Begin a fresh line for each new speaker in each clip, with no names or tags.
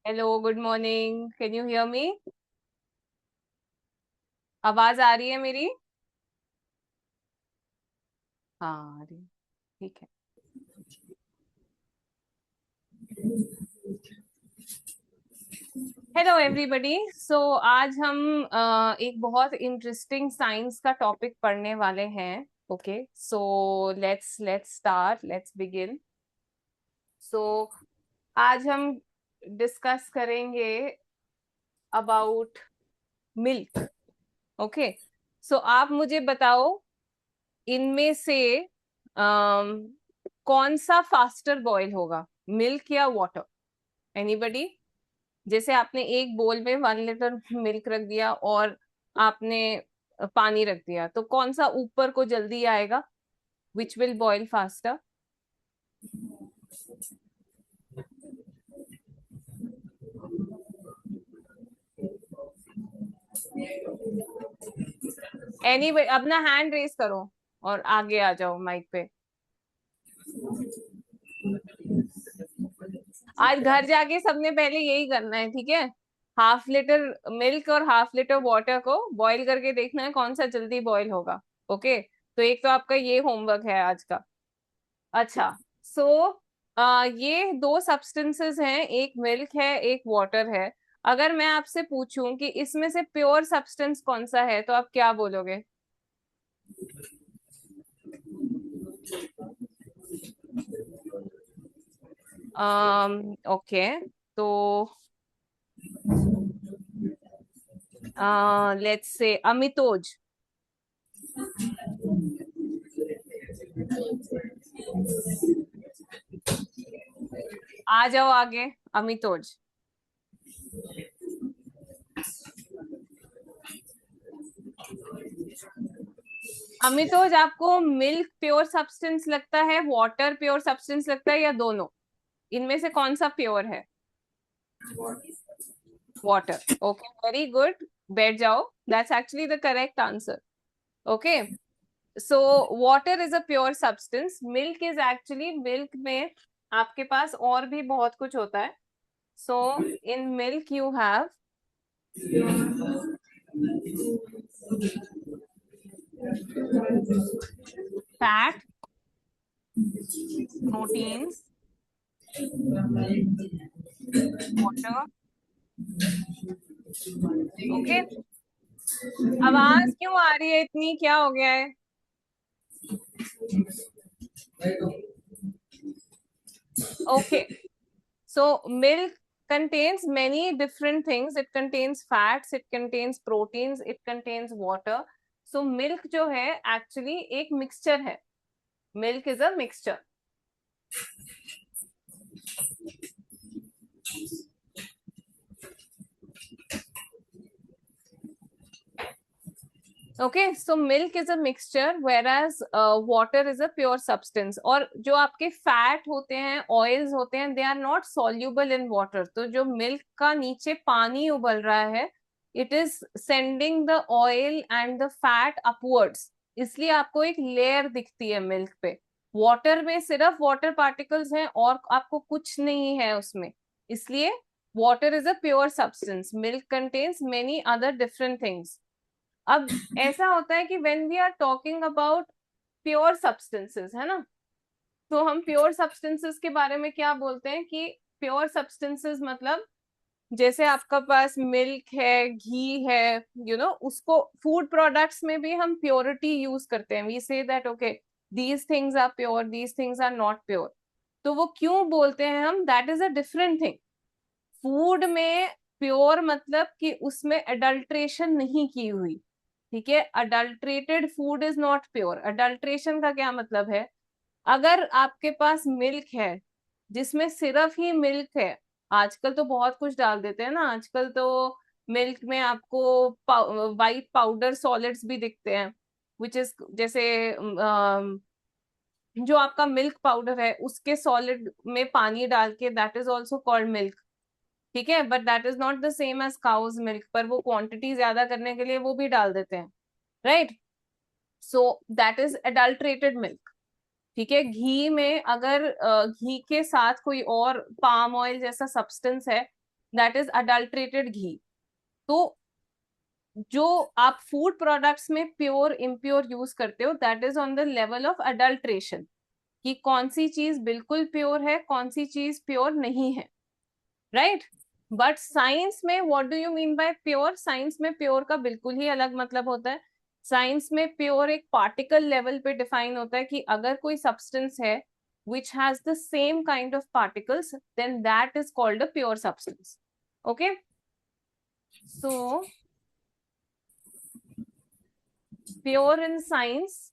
Hello, good morning. Can you hear me? आवाज आ रही है मेरी? हाँ, आ रही है। ठीक है। Hello everybody. सो आज हम एक बहुत इंटरेस्टिंग साइंस का टॉपिक पढ़ने वाले हैं। Okay, so let's start, let's begin. So आज हम डिस्कस करेंगे अबाउट मिल्क। ओके, सो आप मुझे बताओ, इनमें से कौन सा फास्टर बॉयल होगा, मिल्क या वाटर? एनीबडी? जैसे आपने एक बोल में 1 लीटर मिल्क रख दिया और आपने पानी रख दिया, तो कौन सा ऊपर को जल्दी आएगा? Which will boil faster? Anybody अपना हैंड रेस करो और आगे आ जाओ माइक पे। आज घर जाके सबने पहले यही करना है, ठीक है? 1/2 लीटर मिल्क और 1/2 लीटर वाटर को बॉईल करके देखना है कौन सा जल्दी बॉईल होगा। ओके, तो एक तो आपका ये होमवर्क है आज का। अच्छा, सो ये दो सब्सटेंसेस हैं, एक मिल्क है एक वाटर है। अगर मैं आपसे पूछूं कि इसमें से प्योर सब्सटेंस कौन सा है, तो आप क्या बोलोगे? ओके, तो लेट्स से अमितोज। आ जाओ आगे, अमितोज। अमितोज, आपको मिल्क प्योर सब्सटेंस लगता है, वाटर प्योर सब्सटेंस लगता है, या दोनों? इनमें से कौन सा प्योर है? वाटर। Okay, very good. बैठ जाओ, that's actually the correct answer. Okay, so water is a pure substance. Milk is actually, milk में आपके पास और भी बहुत कुछ होता है। So in milk you have fat, proteins, water. Okay, आवाज क्यों आ रही है इतनी, क्या हो गया है? Okay, so milk contains many different things. It contains fats, it contains proteins, it contains water. So milk जो है actually एक mixture है. Milk is a mixture. Okay, so milk is a mixture, whereas water is a pure substance. और जो आपके fat होते हैं, oils होते हैं, they are not soluble in water. तो जो milk का नीचे पानी उबल रहा है, it is sending the oil and the fat upwards. इसलिए आपको एक लेयर दिखती है मिल्क पे। वाटर में सिर्फ वाटर पार्टिकल्स हैं और आपको कुछ नहीं है उसमें, इसलिए water is a pure substance. Milk contains many other different things. अब ऐसा होता है कि when we are talking about pure substances, है ना, तो हम प्योर सब्सटेंसेस के बारे में क्या बोलते हैं कि प्योर सब्सटेंसेस मतलब जैसे आपका पास मिल्क है, घी है, उसको फूड प्रोडक्ट्स में भी हम प्योरिटी यूज करते हैं। We say that okay, these things are pure, these things are not pure. तो वो क्यों बोलते हैं हम, that is a different thing. Food में प्योर मतलब कि उसमें अडल्ट्रेशन नहीं की हुई, ठीक है? Adulterated food is not pure. Adulteration का क्या मतलब है? अगर आपके पास मिल्क है जिसमें सिर्फ ही मिल्क है, आजकल तो बहुत कुछ डाल देते हैं ना, आजकल तो मिल्क में आपको वाइट पाउडर सॉलिड्स भी दिखते हैं, विच इज जैसे जो आपका मिल्क पाउडर है उसके सॉलिड में पानी डाल के, that is also called milk. ठीक है, but that is not the same as cow's milk, पर वो क्वांटिटी ज्यादा करने के लिए वो भी डाल देते हैं, right? So that is adulterated milk. ठीक है, घी में अगर घी के साथ कोई और पाम ऑयल जैसा सब्सटेंस है, दैट इज अडल्ट्रेटेड घी। तो जो आप फूड प्रोडक्ट्स में प्योर इम्प्योर यूज करते हो, that is on the level of adulteration, कि कौन सी चीज बिल्कुल प्योर है, कौन सी चीज प्योर नहीं है, राइट। बट साइंस में what do you mean by pure? Science में प्योर का बिल्कुल ही अलग मतलब होता है। साइंस में प्योर एक पार्टिकल लेवल पे डिफाइन होता है कि अगर कोई सब्सटेंस है which has the same kind of particles, then that is called a pure substance. Okay, so pure in science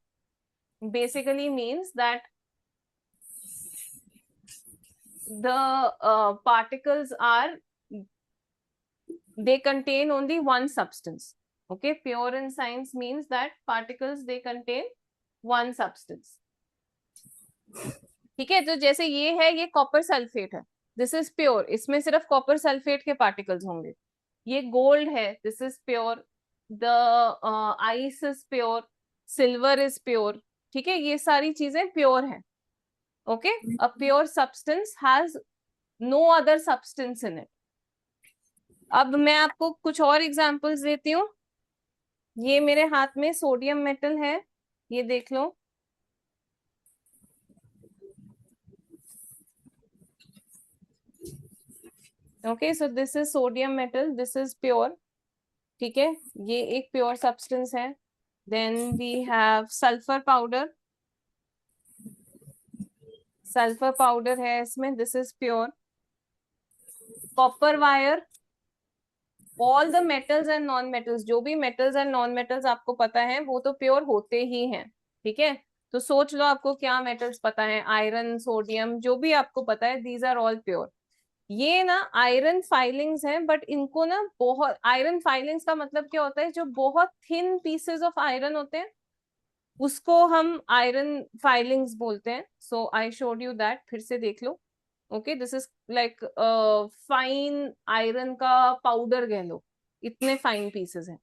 basically means that the particles are, they contain only one substance. Okay, pure in science means that particles they contain one substance. ठीक है, तो जैसे ये है, ये copper sulphate है, this is pure, इसमें सिर्फ कॉपर सल्फेट के पार्टिकल्स होंगे। ये गोल्ड है, this is pure. The ice is pure, silver is pure. ठीक है, ये सारी चीजें प्योर हैं। Okay, a pure substance has no other substance in it. अब मैं आपको कुछ और एग्जांपल्स देती हूँ। ये मेरे हाथ में सोडियम मेटल है, ये देख लो। Okay, so this is sodium metal, this is pure. ठीक है, ये एक प्योर सब्सटेंस है। Then we have sulphur powder, sulphur powder है इसमें, this is pure. Copper wire, all the metals and non metals, जो भी मेटल्स एंड नॉन मेटल्स आपको पता है वो तो प्योर होते ही हैं। ठीक है, तो सोच लो आपको क्या मेटल्स पता है, आयरन, सोडियम, जो भी आपको पता है, दीज आर ऑल प्योर। ये ना आयरन फाइलिंग्स हैं, बट इनको ना बहुत, आयरन फाइलिंग्स का मतलब क्या होता है, जो बहुत थिन पीसेस ऑफ आयरन होते हैं उसको हम आयरन फाइलिंग्स बोलते हैं। So I showed you that, फिर से देख लो। Okay, this is like fine iron का पाउडर कह लो, इतने फाइन पीसेस हैं।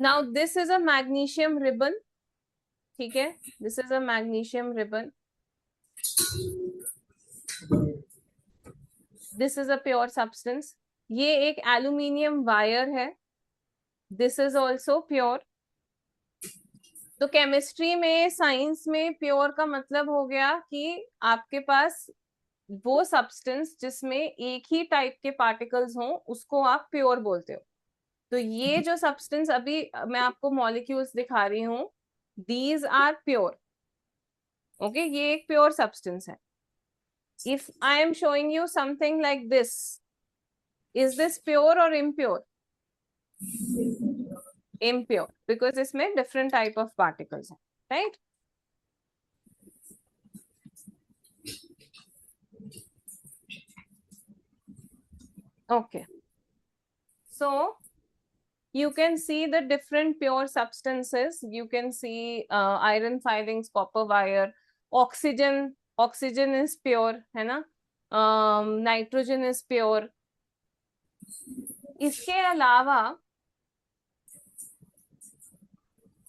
Now this is a magnesium ribbon. ठीक है, this is a magnesium ribbon, this is a pure substance. ये एक एल्यूमिनियम वायर है, दिस इज ऑल्सो प्योर। तो केमिस्ट्री में, साइंस में प्योर का मतलब हो गया कि आपके पास वो सब्सटेंस जिसमें एक ही टाइप के पार्टिकल्स हों उसको आप प्योर बोलते हो। तो ये जो सब्सटेंस अभी मैं आपको मॉलिक्यूल्स दिखा रही हूँ, दीज आर प्योर। ओके, ये एक प्योर सब्सटेंस है। If I am showing you something like this, is this pure और इम्प्योर? इम्प्योर, बिकॉज इसमें डिफरेंट टाइप ऑफ पार्टिकल्स हैं, right. Okay, so you can see the different pure substances. You can see iron filings, copper wire, oxygen. Oxygen is pure, है ना? Nitrogen is pure. इसके अलावा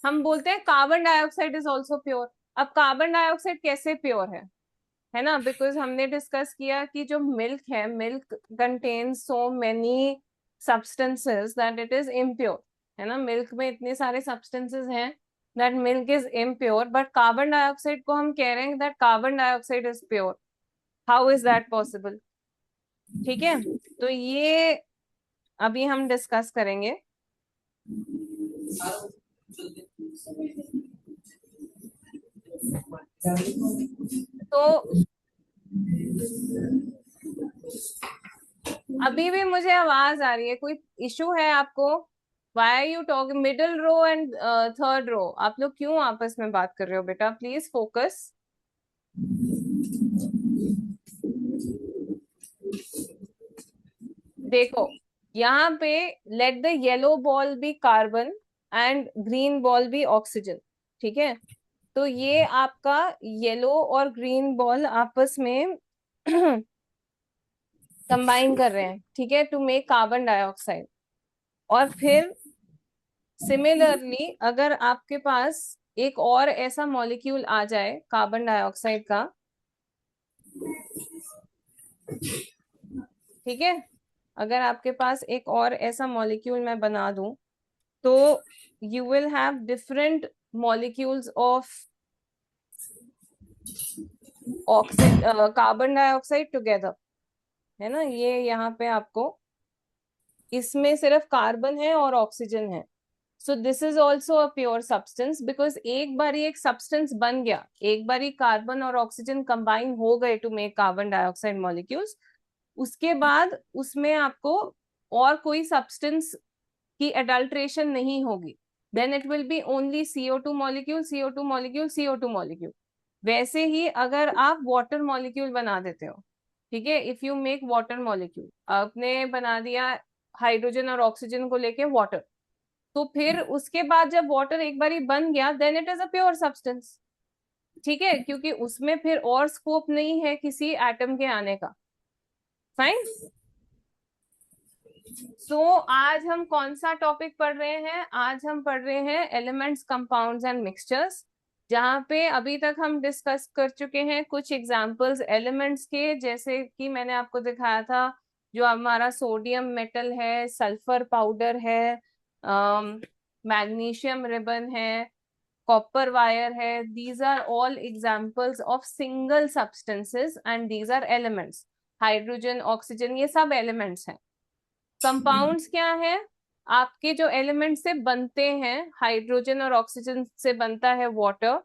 हम बोलते हैं carbon dioxide is also pure. अब carbon dioxide कैसे pure है ना? बिकॉज हमने डिस्कस किया कि जो मिल्क है, milk contains so many substances that it is impure, है ना? मिल्क में इतने सारे सब्सटेंसेस हैं that milk is impure, but carbon dioxide को हम कह रहे हैं that carbon dioxide is pure. How is that possible? ठीक है, तो ये अभी हम डिस्कस करेंगे। तो अभी भी मुझे आवाज आ रही है, कोई इशू है आपको? Why are you talking middle row and third row? आप लोग क्यों आपस में बात कर रहे हो? बेटा प्लीज फोकस। देखो यहाँ पे, let the yellow ball be carbon and green ball be oxygen. ठीक है, तो ये आपका येलो और ग्रीन बॉल आपस में कंबाइन कर रहे हैं, ठीक है, टू मेक कार्बन डाइऑक्साइड। और फिर सिमिलरली अगर आपके पास एक और ऐसा मॉलिक्यूल आ जाए कार्बन डाइऑक्साइड का, ठीक है, अगर आपके पास एक और ऐसा मॉलिक्यूल मैं बना दूं, तो you will have different molecules of carbon dioxide together, है ना। ये यहाँ पे आपको, इसमें सिर्फ कार्बन है और ऑक्सीजन है। So this is also a pure substance, because एक बार एक सब्सटेंस बन गया, एक बार कार्बन और ऑक्सीजन कंबाइन हो गए to make carbon dioxide molecules, उसके बाद उसमें आपको और कोई सब्सटेंस की एडल्ट्रेशन नहीं होगी, then it will be only CO2 molecule, CO2 molecule, CO2 molecule. वैसे ही अगर आप वाटर मॉलिक्यूल बना देते हो, ठीक है, if you make water molecule, आपने बना दिया हाइड्रोजन और ऑक्सीजन को लेके वाटर, तो फिर उसके बाद जब वाटर एक बार बन गया, then it is a pure substance, ठीक है, क्योंकि उसमें फिर और स्कोप नहीं है किसी एटम के आने का। फाइन। सो आज हम कौन सा टॉपिक पढ़ रहे हैं? आज हम पढ़ रहे हैं एलिमेंट्स, कंपाउंड्स एंड मिक्सचर्स, जहाँ पे अभी तक हम डिस्कस कर चुके हैं कुछ एग्जांपल्स एलिमेंट्स के, जैसे कि मैंने आपको दिखाया था जो हमारा सोडियम मेटल है, सल्फर पाउडर है, मैग्नीशियम रिबन है, कॉपर वायर है, these are all examples of single substances and these are elements. Hydrogen, oxygen, ये सब एलिमेंट्स हैं। कंपाउंड्स क्या है? आपके जो एलिमेंट से बनते हैं, हाइड्रोजन और ऑक्सीजन से बनता है वाटर,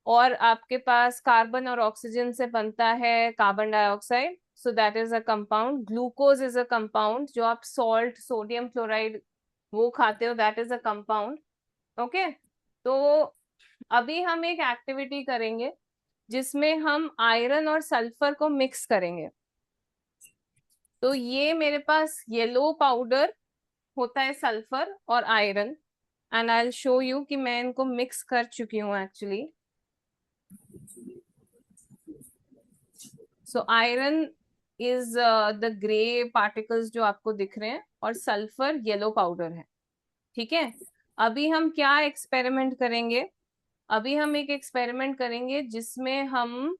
और आपके पास कार्बन और ऑक्सीजन से बनता है carbon dioxide, so that is a compound. Glucose is a compound, जो आप सॉल्ट, सोडियम क्लोराइड वो खाते हो, that is a compound. Okay, तो अभी हम एक एक्टिविटी करेंगे जिसमें हम आयरन और सल्फर को मिक्स करेंगे। तो ये मेरे पास येलो पाउडर होता है, सल्फर और iron, and I will show you कि मैं इनको मिक्स कर चुकी हूँ actually. So iron is the grey particles जो आपको दिख रहे हैं, और सल्फर येलो पाउडर है, ठीक है। अभी हम क्या एक्सपेरिमेंट करेंगे? अभी हम एक एक्सपेरिमेंट करेंगे जिसमें हम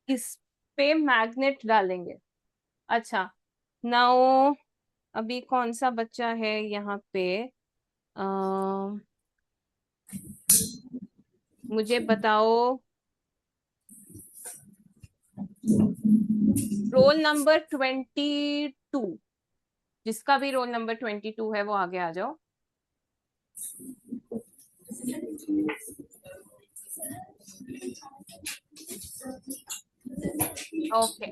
इस पे मैग्नेट डालेंगे। अच्छा, नाउ अभी कौन सा बच्चा है यहाँ पे? मुझे बताओ, रोल नंबर 22, जिसका भी रोल नंबर 22 है वो आगे आ जाओ। ओके,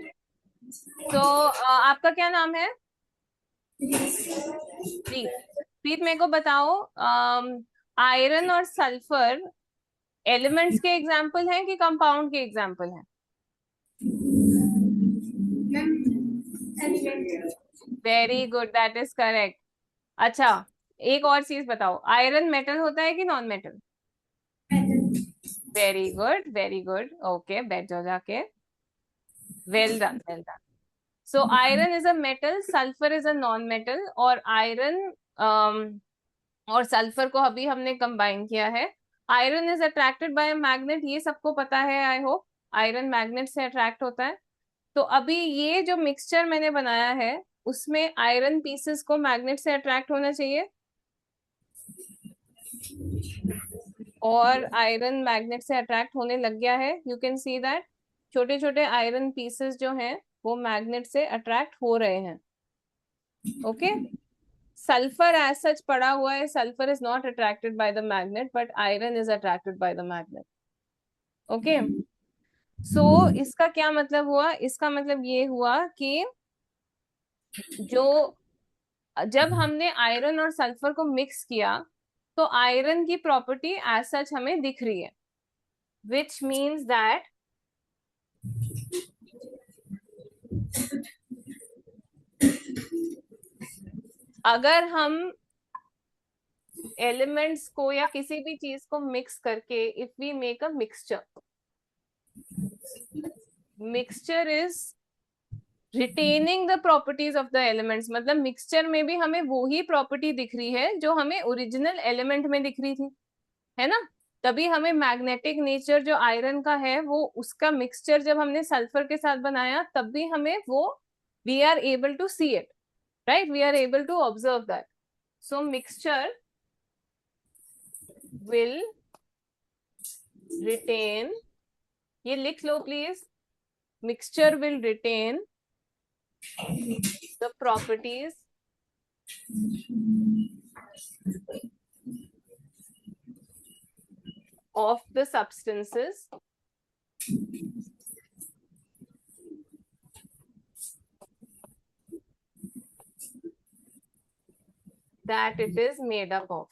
तो आपका क्या नाम है? प्रीत। प्रीत, मेरे को बताओ, आयरन और सल्फर एलिमेंट्स के एग्जाम्पल हैं कि कंपाउंड के एग्जाम्पल हैं? Very good, that is correct. अच्छा, एक और चीज बताओ, आयरन मेटल होता है कि non metal? Very good, very good. Okay, बैठ जाओ जाके। Well done, well done. So iron is a metal, sulphur is a non metal, और आयरन और सल्फर को अभी हमने कंबाइन किया है। Iron is attracted bye magnet, ये सबको पता है आई होप, आयरन मैग्नेट से अट्रैक्ट होता है। तो अभी ये जो मिक्सचर मैंने बनाया है, उसमें आयरन पीसेस को मैग्नेट से अट्रैक्ट होना चाहिए, और आयरन मैग्नेट से अट्रैक्ट होने लग गया है। यू कैन सी दैट छोटे छोटे आयरन पीसेस जो हैं वो मैग्नेट से अट्रैक्ट हो रहे हैं। ओके, सल्फर एज सच पड़ा हुआ है, sulphur is not attracted by the magnet, but iron is attracted by the magnet. Okay, so इसका क्या मतलब हुआ? इसका मतलब ये हुआ कि जो जब हमने आयरन और सल्फर को मिक्स किया, तो आयरन की प्रॉपर्टी एज सच हमें दिख रही है, विच मीन्स दैट अगर हम एलिमेंट्स को या किसी भी चीज को मिक्स करके, if we make a mixture, mixture is retaining the properties of the elements, मतलब मिक्सचर में भी हमें वो ही प्रॉपर्टी दिख रही है जो हमें ओरिजिनल एलिमेंट में दिख रही थी, है ना। तभी हमें मैग्नेटिक नेचर जो आयरन का है वो उसका मिक्सचर जब हमने सल्फर के साथ बनाया तब भी हमें वो we are able to see it, right, we are able to observe that. So mixture will retain, ये लिख लो please, mixture will retain the properties of the substances that it is made up of.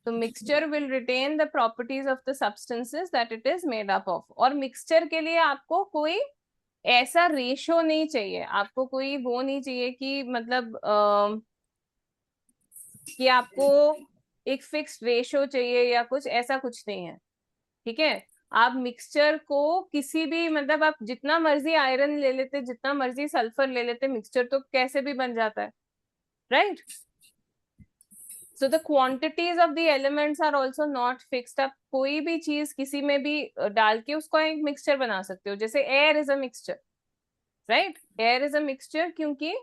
तो mixture will retain the properties of the substances that it is made up of. और mixture के लिए आपको कोई ऐसा रेशो नहीं चाहिए, आपको कोई वो नहीं चाहिए कि मतलब कि आपको एक फिक्स्ड रेशो चाहिए या कुछ ऐसा कुछ नहीं है. ठीक है, आप मिक्सचर को किसी भी मतलब आप जितना मर्जी आयरन ले लेते, जितना मर्जी सल्फर ले लेते, मिक्सचर तो कैसे भी बन जाता है, right. So the quantities of the elements are also not fixed. आप कोई भी चीज किसी में भी डाल के उसको एक मिक्सचर बना सकते हो. जैसे air is a mixture, right, air is a mixture क्योंकि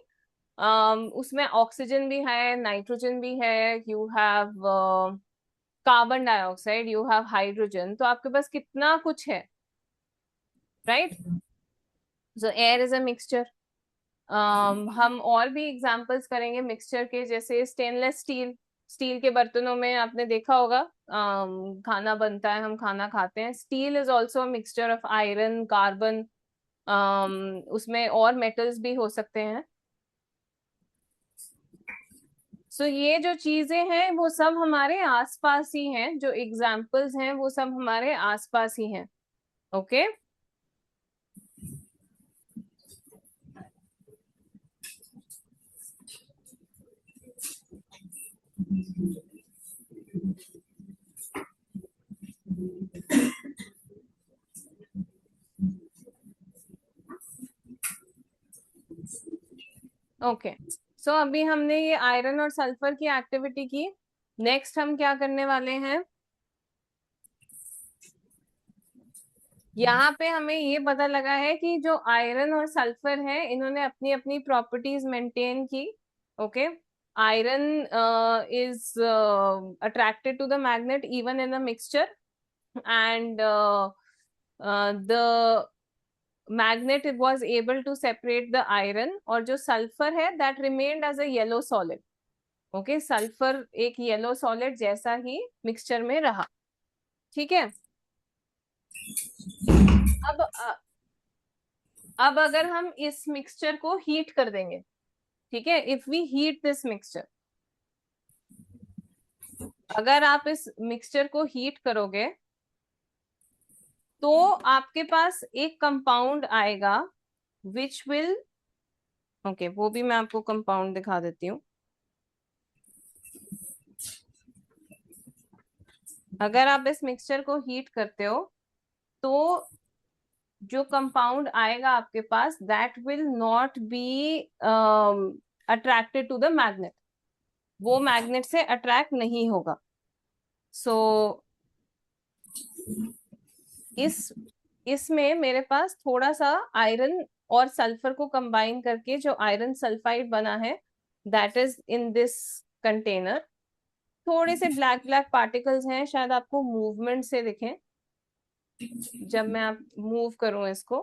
उसमें ऑक्सीजन भी है, नाइट्रोजन भी है, you have carbon dioxide, you have hydrogen, तो आपके पास कितना कुछ है, right. So air is a mixture. हम और भी एग्जांपल्स करेंगे मिक्सचर के, जैसे स्टेनलेस स्टील, स्टील के बर्तनों में आपने देखा होगा खाना बनता है, हम खाना खाते हैं. Steel is also mixture of iron, carbon, उसमें और मेटल्स भी हो सकते हैं. सो ये जो चीजें हैं वो सब हमारे आसपास ही हैं, जो एग्जाम्पल्स हैं वो सब हमारे आसपास ही हैं. Okay okay. सो अभी हमने ये आयरन और सल्फर की एक्टिविटी की. नेक्स्ट हम क्या करने वाले हैं, यहाँ पे हमें ये पता लगा है कि जो आयरन और सल्फर है इन्होंने अपनी अपनी प्रॉपर्टीज मेंटेन की. Okay, iron is attracted to the magnet even in a mixture, and the magnet was able to separate the iron. और जो सल्फर है that remained as a yellow solid. Okay, sulphur एक yellow solid जैसा ही mixture में रहा. ठीक है, अब अब अगर हम इस मिक्सचर को हीट कर देंगे, ठीक है, if we heat this mixture, अगर आप इस मिक्सचर को हीट करोगे तो आपके पास एक कंपाउंड आएगा विच विल, ओके वो भी मैं आपको कंपाउंड दिखा देती हूँ. अगर आप इस मिक्सचर को हीट करते हो तो जो कंपाउंड आएगा आपके पास that will not be attracted to the magnet, वो मैग्नेट से अट्रैक्ट नहीं होगा. सो इसमें मेरे पास थोड़ा सा आयरन और सल्फर को कंबाइन करके जो आयरन सल्फाइड बना है that is in this container. थोड़े से ब्लैक ब्लैक पार्टिकल्स हैं, शायद आपको मूवमेंट से दिखें जब मैं आप मूव करूं इसको.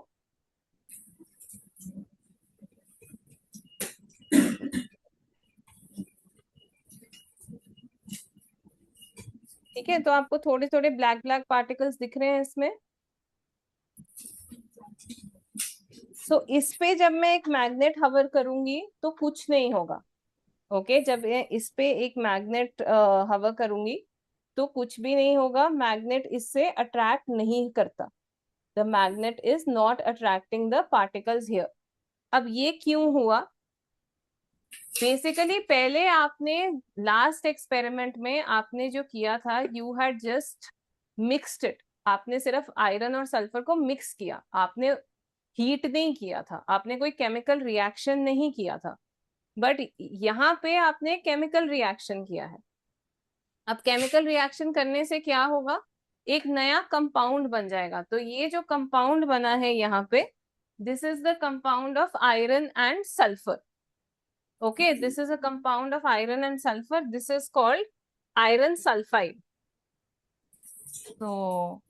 ठीक है, तो आपको थोड़े थोड़े ब्लैक ब्लैक पार्टिकल्स दिख रहे हैं इसमें. सो इस पे जब मैं एक मैग्नेट हवर करूंगी तो कुछ नहीं होगा. ओके, जब इस पे एक मैग्नेट हवा करूंगी तो कुछ भी नहीं होगा, मैग्नेट इससे अट्रैक्ट नहीं करता. The magnet is not attracting the particles here. अब ये क्यों हुआ, बेसिकली पहले आपने लास्ट एक्सपेरिमेंट में आपने जो किया था, you had just mixed it, आपने सिर्फ आयरन और सल्फर को मिक्स किया, आपने हीट नहीं किया था, आपने कोई केमिकल रिएक्शन नहीं किया था। बट यहाँ पे आपने केमिकल रिएक्शन किया है। अब केमिकल रिएक्शन करने से क्या होगा, एक नया कंपाउंड बन जाएगा। तो ये जो कंपाउंड बना है यहाँ पे, this is the compound of iron and sulphur. Okay, this is a compound of iron and sulfur. This is called iron sulfide. So,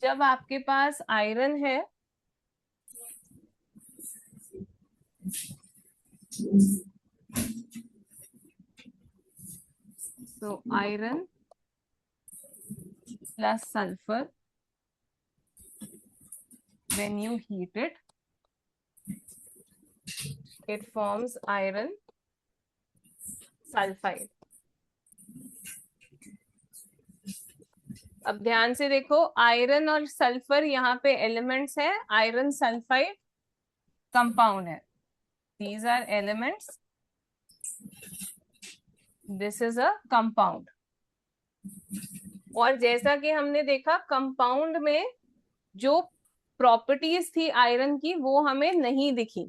जब आपके पास आयरन है, so iron plus sulfur, when you heat it, it forms iron sulfide. अब ध्यान से देखो, iron और sulphur यहाँ पे एलिमेंट्स है, आयरन सल्फाइड कंपाउंड है, these are elements, this is a compound. और जैसा कि हमने देखा, कंपाउंड में जो प्रॉपर्टीज थी आयरन की वो हमें नहीं दिखी।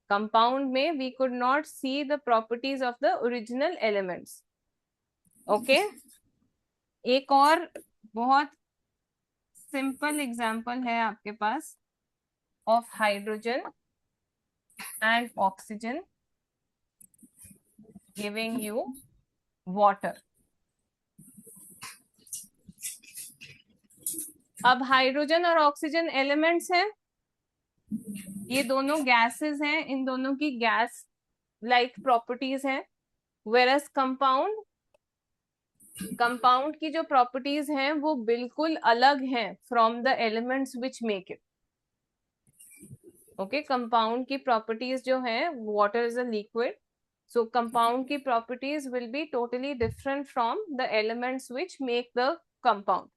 कंपाउंड में we could not see the properties of the original elements. Okay, एक और बहुत सिंपल एग्जांपल है आपके पास of hydrogen and oxygen giving you water. अब हाइड्रोजन और ऑक्सीजन एलिमेंट्स हैं, ये दोनों गैसेस हैं, इन दोनों की गैस लाइक प्रॉपर्टीज हैं। वेरस कंपाउंड की जो प्रॉपर्टीज हैं वो बिल्कुल अलग हैं from the elements which make it. Okay, compound की प्रॉपर्टीज जो हैं, water is a liquid, so compound की properties will be totally different from the elements which make the compound.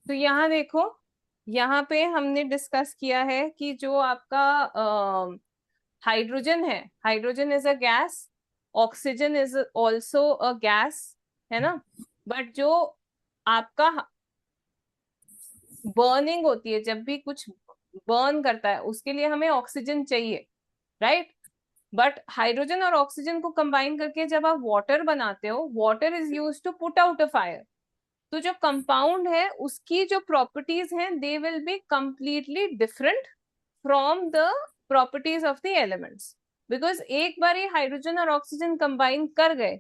तो यहाँ देखो, यहाँ पे हमने डिस्कस किया है कि जो आपका हाइड्रोजन है, hydrogen is a gas, oxygen is also a gas, है ना। बट जो आपका बर्निंग होती है, जब भी कुछ बर्न करता है उसके लिए हमें ऑक्सीजन चाहिए, राइट। बट हाइड्रोजन और ऑक्सीजन को कंबाइन करके जब आप वाटर बनाते हो, water is used to put out a fire. तो जो कंपाउंड है उसकी जो प्रॉपर्टीज हैं, they will be completely different from the properties of the elements. Because एक बार ये हाइड्रोजन और ऑक्सीजन कंबाइन कर गए,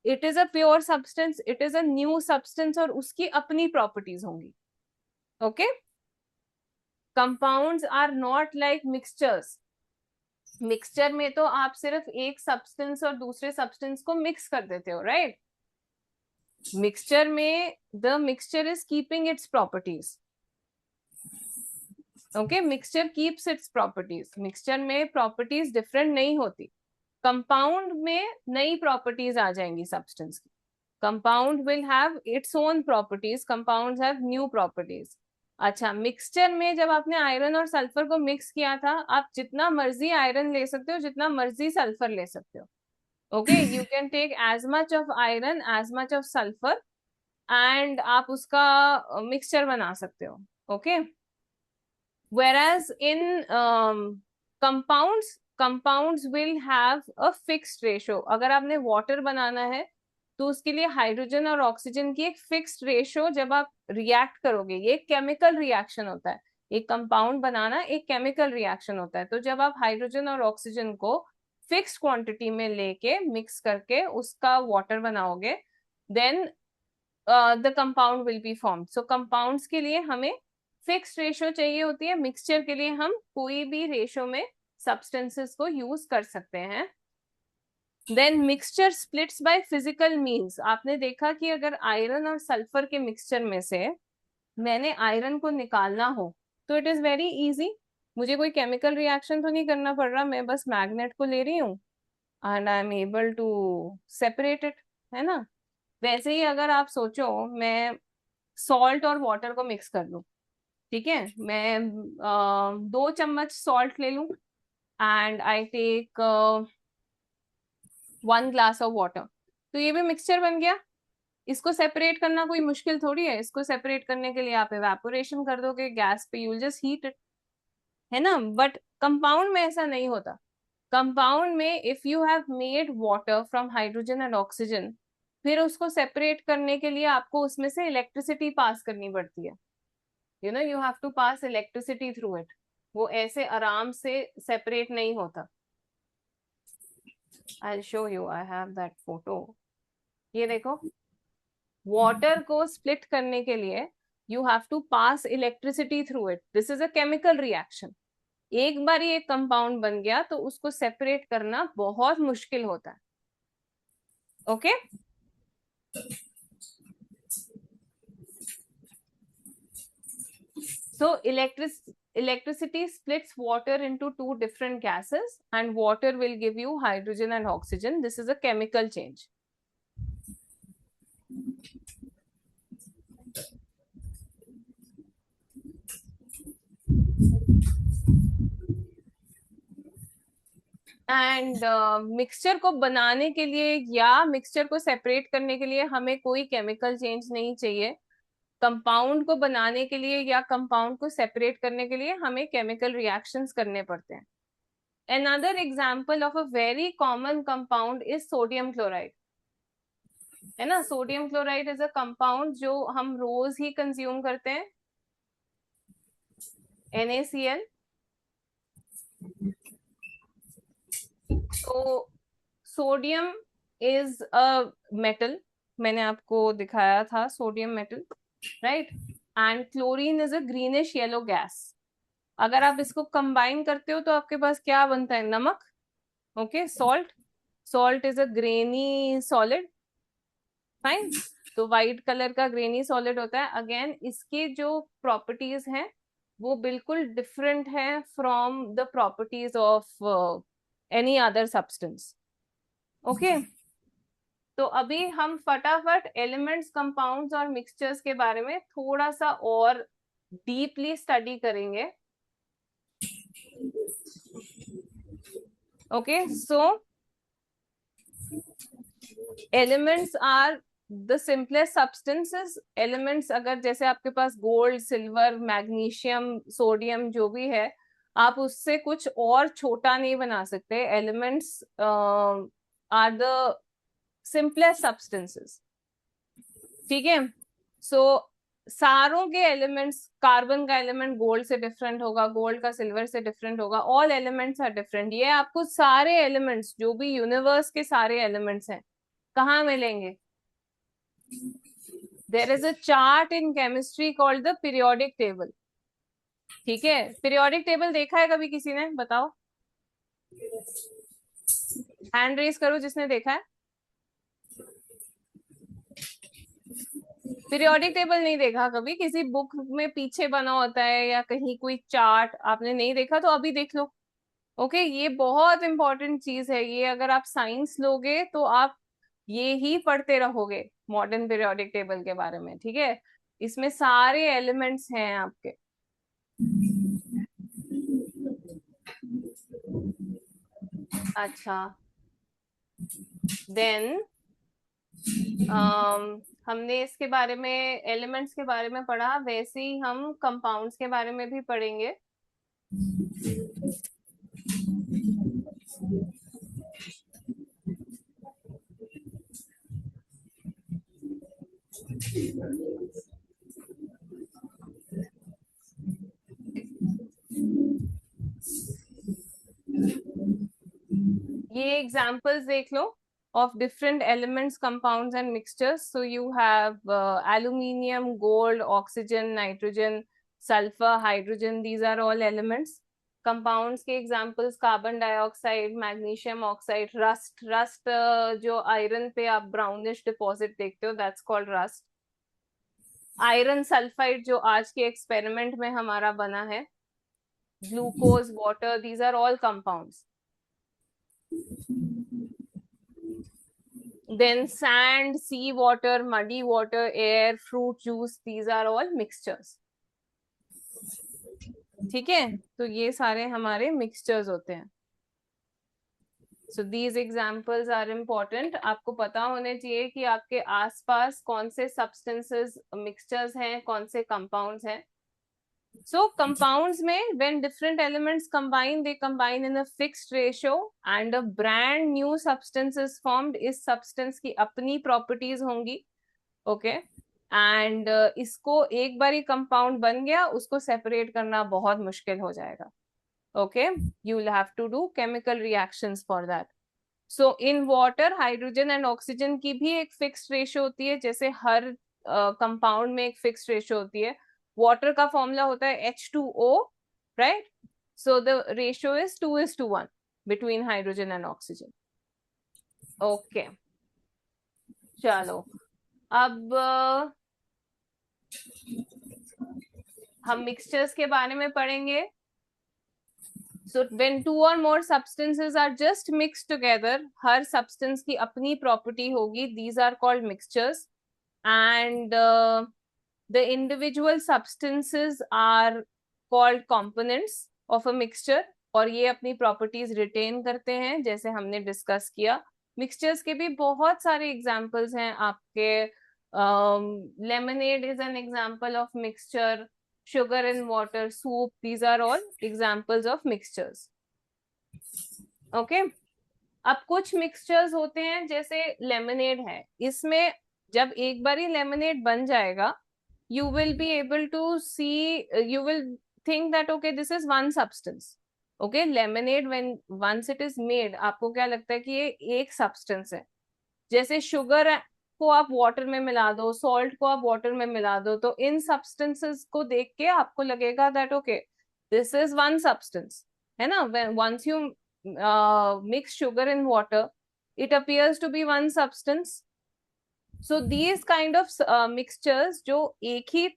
it is a pure substance, it is a new substance, और उसकी अपनी प्रॉपर्टीज होंगी। Okay, compounds are not like mixtures. Mixture में तो आप सिर्फ एक सब्सटेंस और दूसरे सब्सटेंस को मिक्स कर देते हो, राइट। मिक्सचर में the mixture is keeping its properties. Okay, mixture keeps its properties, mixture में प्रॉपर्टीज डिफरेंट नहीं होती। कंपाउंड में नई प्रॉपर्टीज आ जाएंगी सब्सटेंस की। Compound will have its own properties, compounds have new properties. अच्छा, मिक्सचर में जब आपने आयरन और सल्फर को मिक्स किया था, आप जितना मर्जी आयरन ले सकते हो, जितना मर्जी सल्फर ले सकते हो। Okay, you can take as much of iron, as much of sulphur, and आप उसका मिक्सचर बना सकते हो। Okay, whereas in compounds will have a fixed ratio। अगर आपने वाटर बनाना है तो उसके लिए हाइड्रोजन और ऑक्सीजन की एक फिक्स्ड रेशियो, जब आप रिएक्ट करोगे, ये केमिकल रिएक्शन होता है, एक कंपाउंड बनाना एक केमिकल रिएक्शन होता है। तो जब आप हाइड्रोजन और ऑक्सीजन को फिक्स्ड क्वांटिटी में लेके मिक्स करके उसका वाटर बनाओगे, then the compound will be formed. So compounds के लिए हमें फिक्स्ड रेशियो चाहिए होती है, मिक्सचर के लिए हम कोई भी रेशियो में सब्सटेंसेस को यूज कर सकते हैं। Then mixture splits by physical means, आपने देखा कि अगर आयरन और सल्फर के मिक्सचर में से मैंने आयरन को निकालना हो तो इट इज वेरी इजी, मुझे कोई केमिकल रिएक्शन तो नहीं करना पड़ रहा, मैं बस मैग्नेट को ले रही हूँ and I am able to separate it, है ना। वैसे ही अगर आप सोचो मैं सॉल्ट और वाटर को मिक्स कर लूं, ठीक है, मैं 2 चम्मच सॉल्ट ले लूं and I take 1 glass of water, तो ये भी मिक्सचर बन गया। इसको सेपरेट करना कोई मुश्किल थोड़ी है, इसको सेपरेट करने के लिए आप एवेपोरेशन कर दोगे गैस पे, यूल जस्ट हीट इट, है ना। बट कंपाउंड में ऐसा नहीं होता। कंपाउंड में if you have made water from hydrogen and oxygen, फिर उसको सेपरेट करने के लिए आपको उसमें से इलेक्ट्रिसिटी पास करनी पड़ती है, you know you have to pass electricity through it, वो ऐसे आराम से सेपरेट नहीं होता। I show you, I have that photo, ये देखो, वाटर को स्प्लिट करने के लिए you have to pass electricity through it, this is a chemical reaction. एक बार ये कंपाउंड बन गया तो उसको सेपरेट करना बहुत मुश्किल होता है, okay. So electricity splits water into 2 different gases and water will give you hydrogen and oxygen. This is a chemical change. And mixture को बनाने के लिए या मिक्सचर को सेपरेट करने के लिए हमें कोई केमिकल चेंज नहीं चाहिए। कंपाउंड को बनाने के लिए या कंपाउंड को सेपरेट करने के लिए हमें केमिकल रिएक्शंस करने पड़ते हैं। Another example of a very common compound is sodium chloride, है ना। Sodium chloride is a compound जो हम रोज ही कंज्यूम करते हैं, NaCl। तो सोडियम इज अ मेटल, मैंने आपको दिखाया था sodium metal, right. And chlorine is a greenish yellow gas. अगर आप इसको कंबाइन करते हो तो आपके पास क्या बनता है, नमक, okay, salt. Salt is a granny solid, fine. तो व्हाइट कलर का ग्रेनी सॉलिड होता है। अगेन इसके जो प्रॉपर्टीज हैं वो बिल्कुल डिफरेंट है from the properties of any other substance, okay. तो अभी हम फटाफट एलिमेंट्स, कंपाउंड्स और मिक्सचर्स के बारे में थोड़ा सा और डीपली स्टडी करेंगे, okay. So elements are the simplest substances. Elements अगर जैसे आपके पास गोल्ड, सिल्वर, मैग्नीशियम, सोडियम जो भी है, आप उससे कुछ और छोटा नहीं बना सकते। Elements are the simplest substances, ठीक है। सो सारों के एलिमेंट्स, कार्बन का एलिमेंट गोल्ड से डिफरेंट होगा, गोल्ड का सिल्वर से डिफरेंट होगा, ऑल एलिमेंट्स आर डिफरेंट। ये आपको सारे एलिमेंट्स जो भी यूनिवर्स के सारे एलिमेंट्स हैं कहाँ मिलेंगे? There is a chart in chemistry called the periodic table, ठीक है। पीरियोडिक टेबल देखा है कभी किसी ने, बताओ, हैंड रेज करो जिसने देखा है। पीरियोडिक टेबल नहीं देखा कभी, किसी बुक में पीछे बना होता है या कहीं कोई चार्ट आपने नहीं देखा तो अभी देख लो, ओके। ये बहुत इंपॉर्टेंट चीज है, ये अगर आप साइंस लोगे तो आप ये ही पढ़ते रहोगे मॉडर्न पीरियोडिक टेबल के बारे में, ठीक है। इसमें सारे एलिमेंट्स हैं आपके। अच्छा, देन हमने इसके बारे में, एलिमेंट्स के बारे में पढ़ा, वैसे ही हम कंपाउंड्स के बारे में भी पढ़ेंगे। ये एग्जांपल्स देख लो of different elements, compounds and mixtures. So you have aluminium, gold, oxygen, nitrogen, sulfur, hydrogen, these are all elements. Compounds के examples carbon dioxide, magnesium oxide, rust. Rust जो आयरन पे आप ब्राउनिश डिपॉजिट देखते हो, that's called rust. Iron sulphide जो आज के experiment में हमारा बना है, glucose, water, these are all compounds. Then sand, sea water, muddy water, air, fruit juice, these are all mixtures. ठीक है, तो ये सारे हमारे मिक्सचर्स होते हैं. So these examples are important. आपको पता होने चाहिए कि आपके आसपास कौन से substances mixtures हैं, कौन से compounds हैं. So compounds में when different elements combine, they combine in a fixed ratio and a brand new substance is formed. इस substance की अपनी properties होंगी. Okay. एंड इसको एक बार ही कंपाउंड बन गया, उसको सेपरेट करना बहुत मुश्किल हो जाएगा. Okay, you will have to do chemical reactions for that. So in water hydrogen and oxygen की भी एक फिक्स्ड रेशियो होती है, जैसे हर कंपाउंड में एक फिक्स्ड रेशियो होती है. वाटर का फॉर्मूला होता है H2O, right? So the ratio is 2:1 between hydrogen and oxygen. Okay, चलो अब हम मिक्सचर्स के बारे में पढ़ेंगे. So when two or more substances are just mixed together, her substance की अपनी property होगी. These are called mixtures, and the individual substances are called components of a mixture, और ये अपनी properties retain करते हैं, जैसे हमने discuss किया. Mixtures के भी बहुत सारे examples हैं आपके. Lemonade is an example of mixture. Sugar and water, soup, these are all examples of mixtures. Okay. अब कुछ mixtures होते हैं, जैसे lemonade है. इसमें जब एक बार ही lemonade बन जाएगा, you will be able to see, you will think that okay, this is one substance. Okay, lemonade when once it is made, आपको क्या लगता है कि ये एक substance है. जैसे sugar को आप वाटर में मिला दो, सॉल्ट को आप वाटर में मिला दो, तो इन सब्सटेंसेस को देख के आपको लगेगा that okay, this is one substance, है ना. Once you mix sugar in water, it appears to be one substance. So these kind of mixtures जो एक ही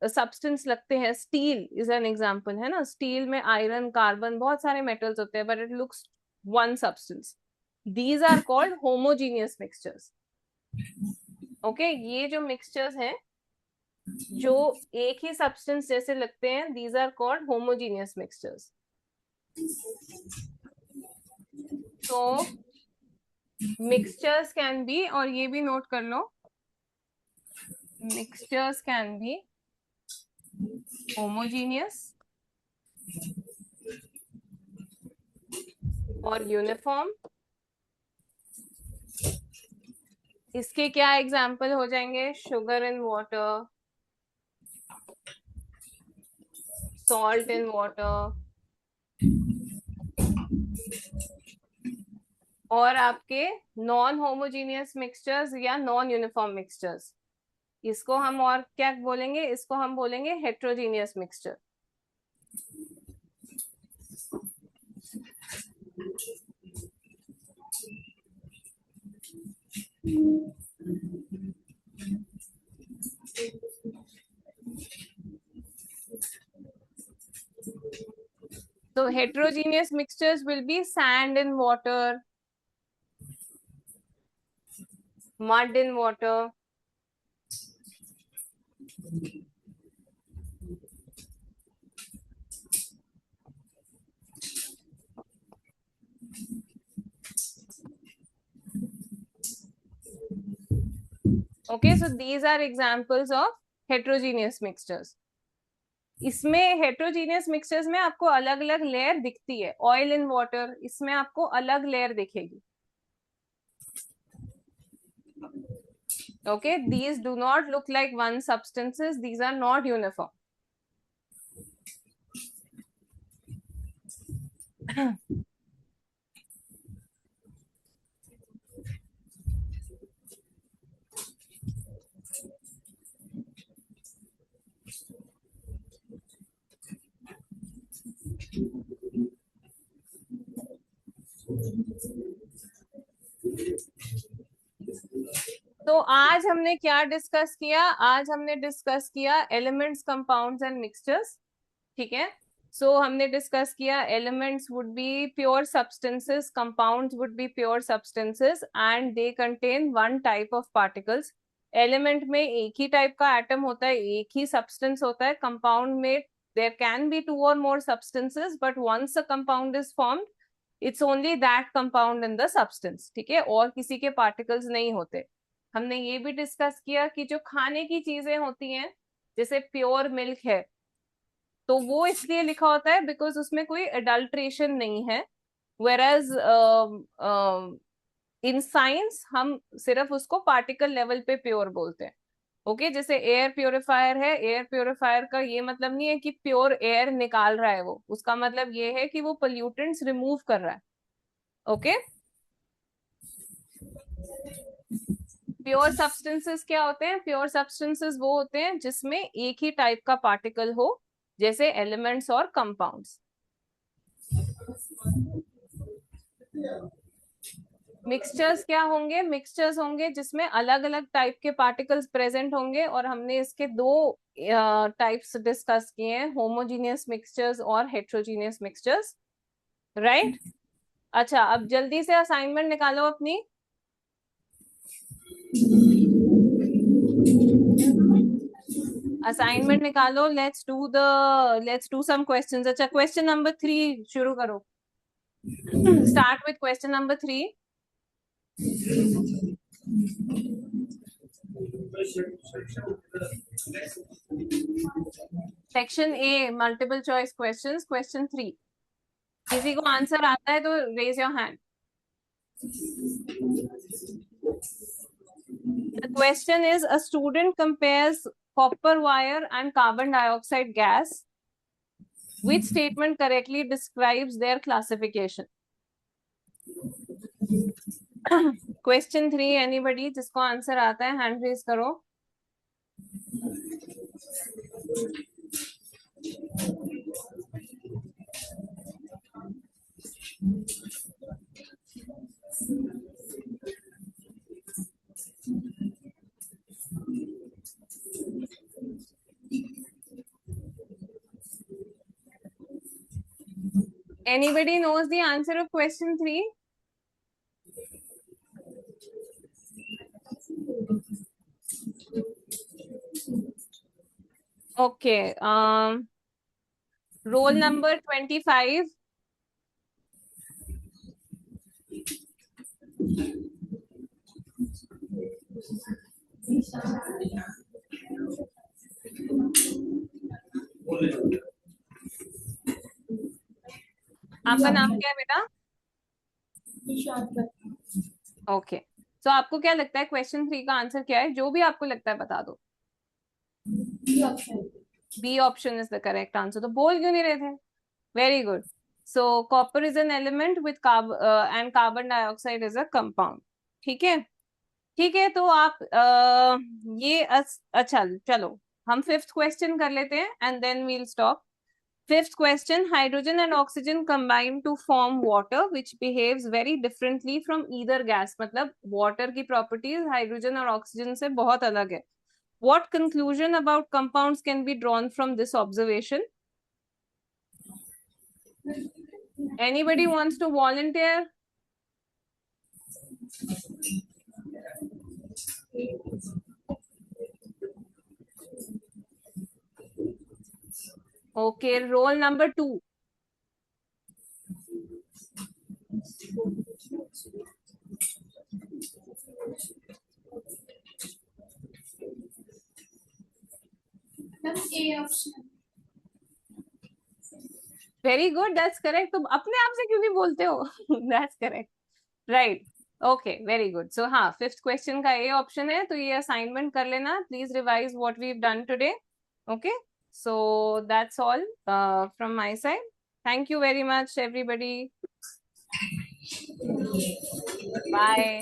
सब्सटेंस लगते हैं, स्टील इज एन एग्जाम्पल, है ना. स्टील में आयरन, कार्बन, बहुत सारे मेटल्स होते हैं, but it looks one substance. These are called homogeneous mixtures. Okay, ये जो मिक्सचर्स हैं जो एक ही सब्सटेंस जैसे लगते हैं, these are called homogeneous mixtures. तो मिक्सचर्स कैन बी, और ये भी नोट कर लो, मिक्सचर्स कैन बी होमोजीनियस और यूनिफॉर्म. इसके क्या एग्जाम्पल हो जाएंगे? Sugar in water, salt in water, और आपके नॉन होमोजीनियस मिक्सचर्स या नॉन यूनिफॉर्म मिक्सचर्स. इसको हम और क्या बोलेंगे? इसको हम बोलेंगे heterogeneous mixture. So heterogeneous mixtures will be sand in water, mud in water, okay. So these are examples of heterogeneous mixtures. इसमें heterogeneous mixtures में आपको अलग अलग लेयर दिखती है. ऑयल इन वाटर, इसमें आपको अलग लेयर दिखेगी. Okay, these do not look like one substances, these are not uniform. तो आज हमने क्या डिस्कस किया? आज हमने डिस्कस किया एलिमेंट्स, कंपाउंड्स एंड मिक्सचर्स। ठीक है, सो हमने डिस्कस किया elements would be pure substances, compounds would be pure substances and they contain one type of particles. Element में एक ही टाइप का एटम होता है, एक ही सब्सटेंस होता है। कंपाउंड में देयर कैन बी टू और more substances, but once a compound is formed it's only that compound in the substance. ठीक है, और किसी के पार्टिकल्स नहीं होते। हमने ये भी डिस्कस किया कि जो खाने की चीजें होती हैं, जैसे प्योर मिल्क है, तो वो इसलिए लिखा होता है बिकॉज उसमें कोई अडल्ट्रेशन नहीं है। वेरएज इन साइंस हम सिर्फ उसको पार्टिकल लेवल पे प्योर बोलते हैं। ओके, जैसे एयर प्योरीफायर है, एयर प्योरीफायर का ये मतलब नहीं है कि प्योर एयर निकाल रहा है, वो उसका मतलब ये है कि वो पोल्यूटेंट्स रिमूव कर रहा है। ओके, प्योर सब्सटेंसेस क्या होते हैं? प्योर सब्सटेंसेस वो होते हैं जिसमें एक ही टाइप का पार्टिकल हो, जैसे एलिमेंट्स और कंपाउंड्स। मिक्सचर्स क्या होंगे? मिक्सचर्स होंगे जिसमें अलग अलग टाइप के पार्टिकल्स प्रेजेंट होंगे, और हमने इसके दो टाइप्स डिस्कस किए हैं, होमोजीनियस मिक्सचर्स और हेट्रोजीनियस मिक्सचर्स। राइट? अच्छा, अब जल्दी से असाइनमेंट निकालो अपनी। असाइनमेंट निकालो, लेट्स डू सम क्वेश्चंस। अच्छा, क्वेश्चन नंबर 3 शुरू करो। Start with question number 3। Section A, multiple choice questions, question 3। किसी को आंसर आता है तो raise your hand. The question is, a student compares copper wire and carbon dioxide gas. Which statement correctly describes their classification? Question 3, anybody जिसको answer आता है hand raise करो। Anybody knows the answer of question 3? Okay. Roll number 25. आपका नाम क्या है बेटा? Okay, सो आपको क्या लगता है क्वेश्चन 3 का आंसर क्या है? जो भी आपको लगता है बता दो। B option is the correct answer. तो बोल क्यों नहीं रहे थे? Very good. So copper is an element with and carbon dioxide is a compound. ठीक है, ठीक है। तो आप अच्छा चलो, हम फिफ्थ क्वेश्चन कर लेते हैं and then we'll stop. Fifth question, hydrogen and oxygen combine to form water which behaves very differently from either gas. मतलब water की properties hydrogen और oxygen से बहुत अलग है। What conclusion about compounds can be drawn from this observation? Anybody wants to volunteer? Okay, roll number 2. Very good, that's correct. तुम अपने आप से क्यों नहीं बोलते हो? That's correct, right. Okay, very good. So हाँ, फिफ्थ क्वेश्चन का ए ऑप्शन है, तो ये असाइनमेंट कर लेना। Please revise what we have done today. Okay, so that's all from my side. Thank you very much everybody. Bye.